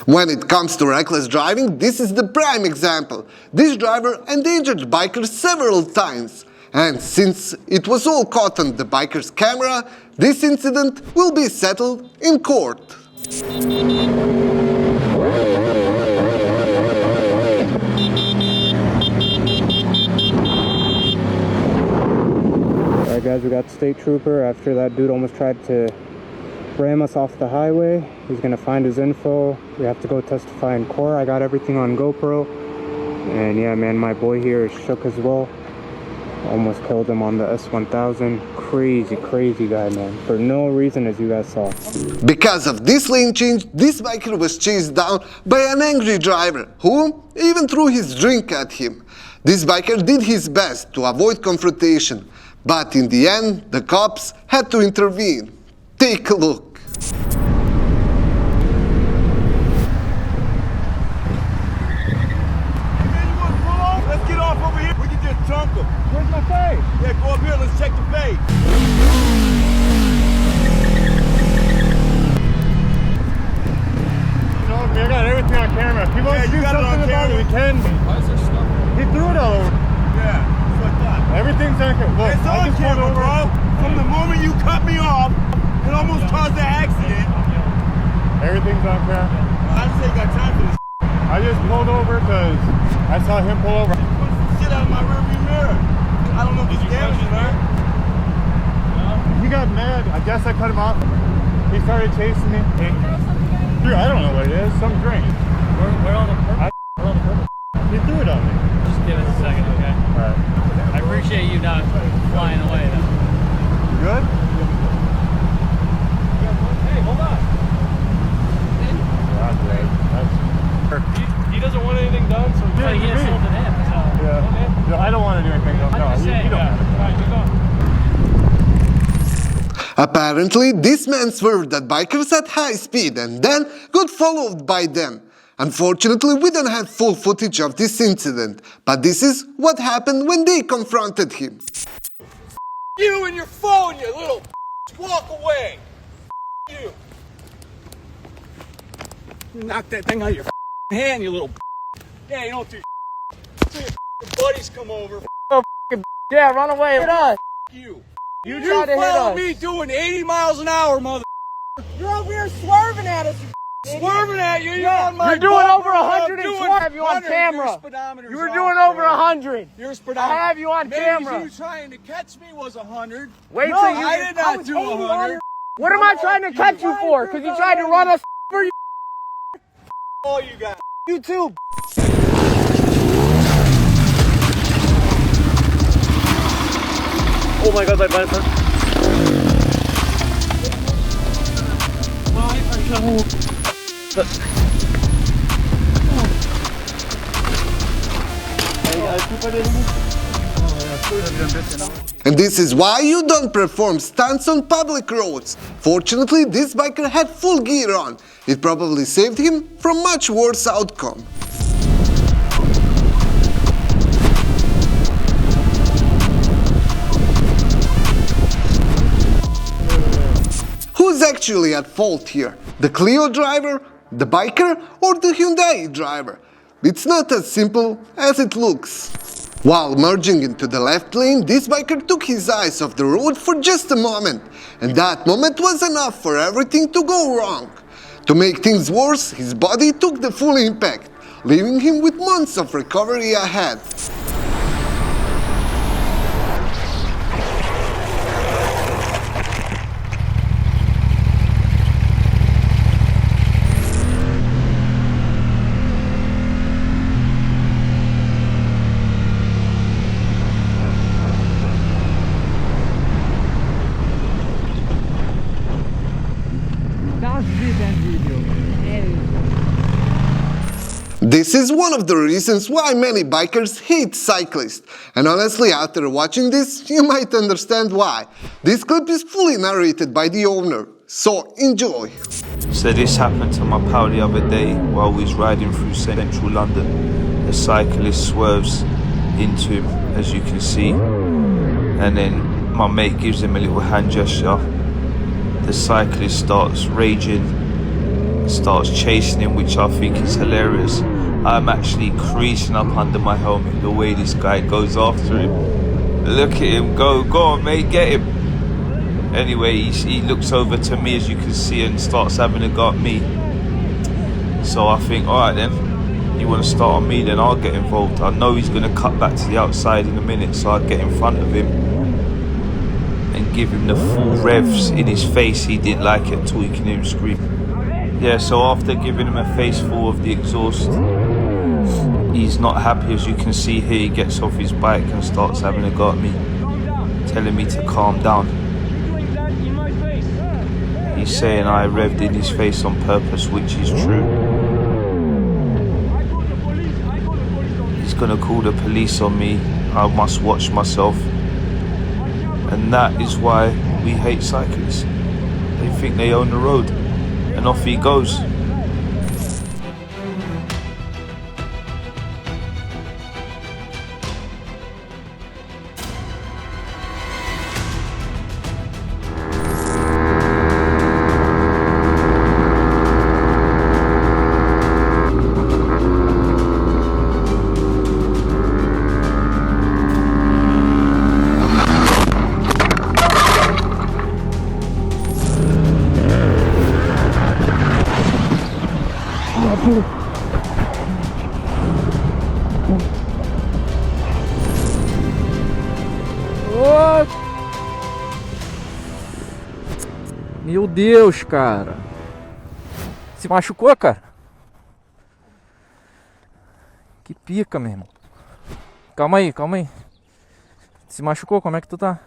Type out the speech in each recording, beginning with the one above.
When it comes to reckless driving, this is the prime example. This driver endangered bikers several times. And since it was all caught on the biker's camera, this incident will be settled in court. Alright guys, we got State Trooper after that dude almost tried to ram us off the highway. He's gonna find his info. We have to go testify in court. I got everything on GoPro. And yeah, man, my boy here is shook as well. Almost killed him on the S1000. Crazy guy, man. For no reason, as you guys saw. Because of this lane change, this biker was chased down by an angry driver, who even threw his drink at him. This biker did his best to avoid confrontation, but in the end, the cops had to intervene. Take a look. Trunk him. Where's my pay? Yeah, go up here, let's check the pay. You know, I got everything on camera. If he wants to do something about it, we can. Why is there stuff? He threw it all over. Yeah, that's what I thought. Everything's on camera. Look, it's on camera, bro. From the moment you cut me off, it almost caused an accident. Everything's on camera. I just ain't got time for this. I just pulled over because I saw him pull over. Shit out of my rearview mirror. I don't know if it's damaging her. He got mad. I guess I cut him off. He started chasing me. Dude, I don't know what it is. Some drink. We're on the purpose. He threw it on me. Just give us a second, okay? Alright. I appreciate you not flying away, though. You good? Hey, hold on. He doesn't want anything done, so we're trying to get something in. So. Yeah. Okay. No, I don't want to do anything. No, you don't have to. All right, you go. Apparently, this man swerved at bikers at high speed and then got followed by them. Unfortunately, we don't have full footage of this incident, but this is what happened when they confronted him. You and your phone, you little walk away. You. Knock that thing out of your hand, you little. Yeah, you don't do. So your buddies come over. Yeah, run away. Hit us. You. You tried to hit follow us. me doing 80 miles an hour, mother. You're over here swerving at us. Swerving at you. You're on my. You're doing over bumper. 120. I have you on camera. You were doing over 100. Your I speedometer. have you on camera. Maybe you trying to catch me was 100. Wait No, till you. I did not do 100. What am I trying to catch you for? Because you tried to run us over. All you got. You too. Oh my God, my bad. And this is why you don't perform stunts on public roads. Fortunately, this biker had full gear on. It probably saved him from much worse outcome. Who's actually at fault here? The Clio driver, the biker, or the Hyundai driver? It's not as simple as it looks. While merging into the left lane, this biker took his eyes off the road for just a moment, and that moment was enough for everything to go wrong. To make things worse, his body took the full impact, leaving him with months of recovery ahead. This is one of the reasons why many bikers hate cyclists. And honestly, after watching this, you might understand why. This clip is fully narrated by the owner, so enjoy. So this happened to my pal the other day while we was riding through central London. A cyclist swerves into him, as you can see, and then my mate gives him a little hand gesture. The cyclist starts raging starts chasing him, which I think is hilarious. I'm actually creasing up under my helmet the way this guy goes after him. Look at him go on mate, get him. Anyway, he looks over to me, as you can see, and starts having a go at me. So I think, alright then, you want to start on me, then I'll get involved. I know he's going to cut back to the outside in a minute, so I'll get in front of him and give him the full revs in his face. He didn't like it until he can hear him scream. Yeah, so after giving him a face full of the exhaust, he's not happy. As you can see here, he gets off his bike and starts having a go at me, telling me to calm down. He's saying I revved in his face on purpose, which is true. He's gonna call the police on me. I must watch myself. And that is why we hate cyclists. They think they own the road. And off he goes. Meu Deus, cara. Se machucou, cara? Que pica, meu irmão. Calma aí, calma aí. Se machucou? Como é que tu tá?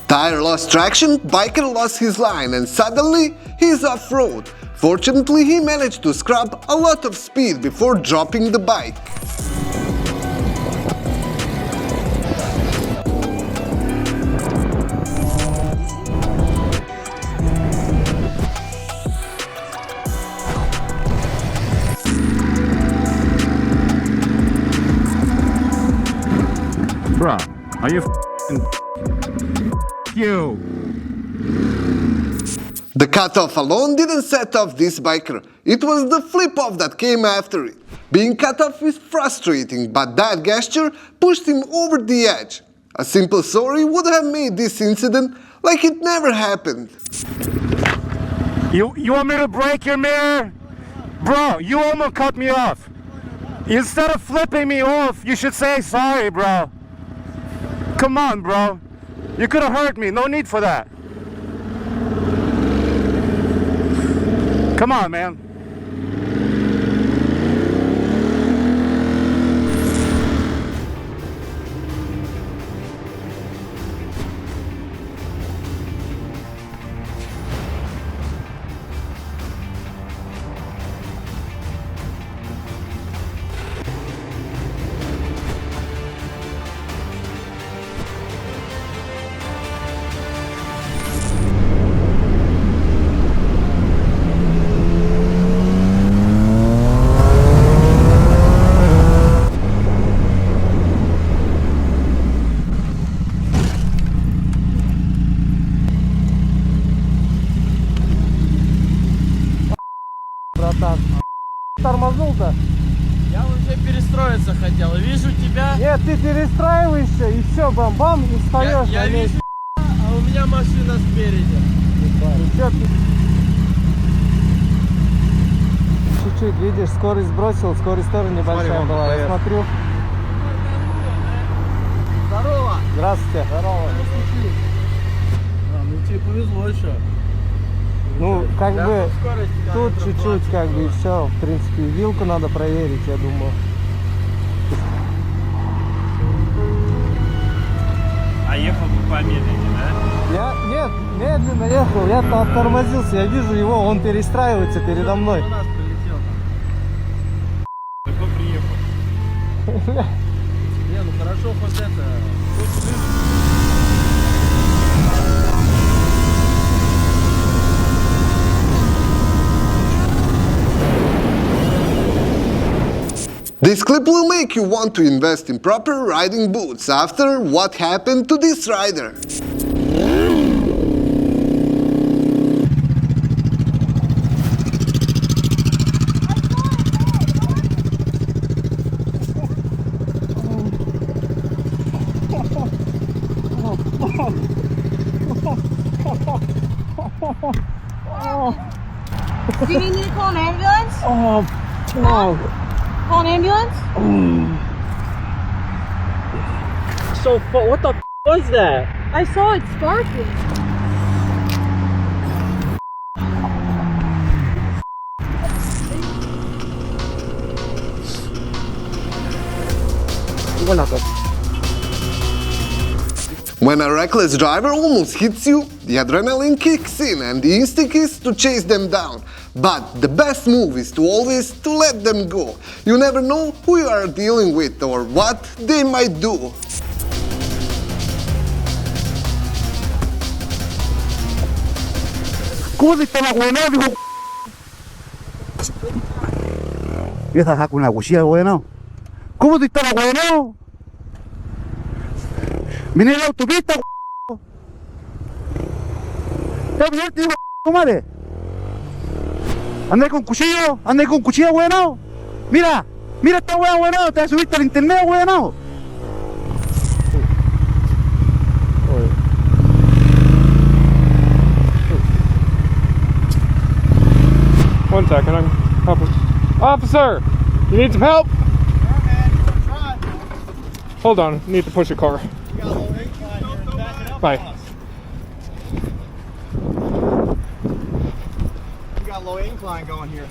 Tire lost traction, biker lost his line, and suddenly he's off-road. Fortunately, he managed to scrap a lot of speed before dropping the bike. Bruh, are you you? The cutoff alone didn't set off this biker, it was the flip-off that came after it. Being cut off is frustrating, but that gesture pushed him over the edge. A simple sorry would have made this incident like it never happened. You want me to break your mirror? Bro, you almost cut me off. Instead of flipping me off, you should say sorry, bro. Come on, bro. You could have hurt me. No need for that. Come on, man. Тормознул-то? Я уже перестроиться хотел. Вижу тебя. Нет, ты перестраиваешься и все, бам-бам, и встаешь. Я вижу, а у меня машина спереди. Чуть-чуть, видишь, скорость сбросил, скорость тоже небольшая была. Я смотрю. Здорово. Здравствуйте. Здорово. Ну тебе повезло еще. Ну, как Да, бы, скорость, тут чуть-чуть, как бы, и все. В принципе, вилку надо проверить, я думаю. А ехал бы помедленнее, да? Я, нет, медленно ехал, я оттормозился, я вижу его, он перестраивается передо мной. У нас прилетел там. Такой приехал. Не, ну хорошо, хоть это. This clip will make you want to invest in proper riding boots after what happened to this rider. Do you need me to call an ambulance? Call an ambulance? So, what the was that? I saw it sparking. When a reckless driver almost hits you, the adrenaline kicks in and the instinct is to chase them down. But the best move is to always to let them go. You never know who you are dealing with or what they might do. ¿Cómo te está la huevona, hijo? Mira esa con una cuchilla, huevona. ¿Cómo te está la huevona? Vine a la autopista, huevona. Está bien, tío, madre. Anda con cuchillo, huevona. Mira esta huevona, huevona. Te vas a subirte al internet, huevona. One second, I'm helping. Officer, you need some help? Hold on, I need to push a car. Bye. We got low incline going here.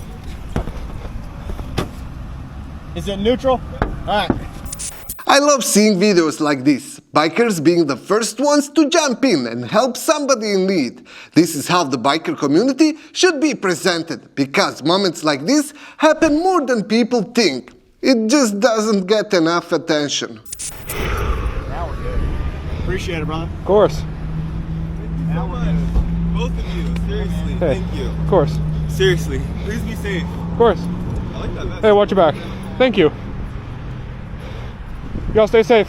Is it neutral? Alright. I love seeing videos like this, bikers being the first ones to jump in and help somebody in need. This is how the biker community should be presented, because moments like this happen more than people think. It just doesn't get enough attention. Now we're good. Appreciate it, brother. Of course. Now we're good. Both of you, seriously, Hey, thank you. of course. Seriously, please be safe. Of course. I like that vest. Hey, watch your back. Thank you. Y'all stay safe.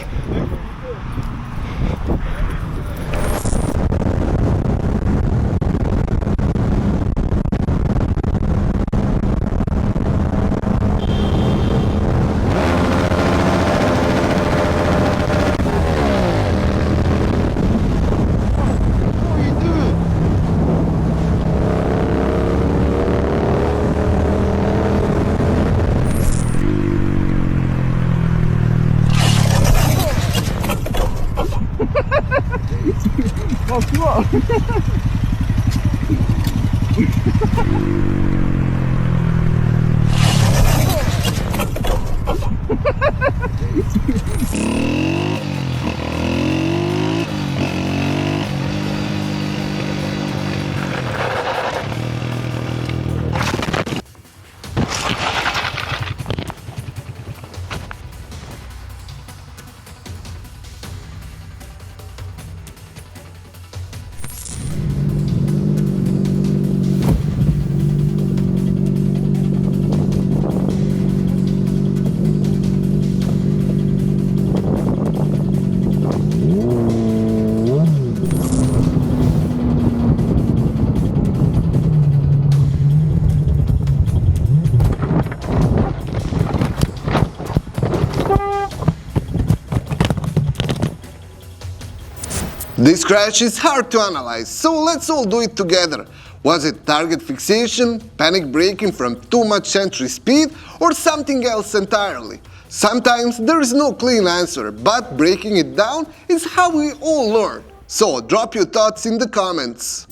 This crash is hard to analyze, so let's all do it together. Was it target fixation, panic braking from too much entry speed, or something else entirely? Sometimes there is no clean answer, but breaking it down is how we all learn. So drop your thoughts in the comments.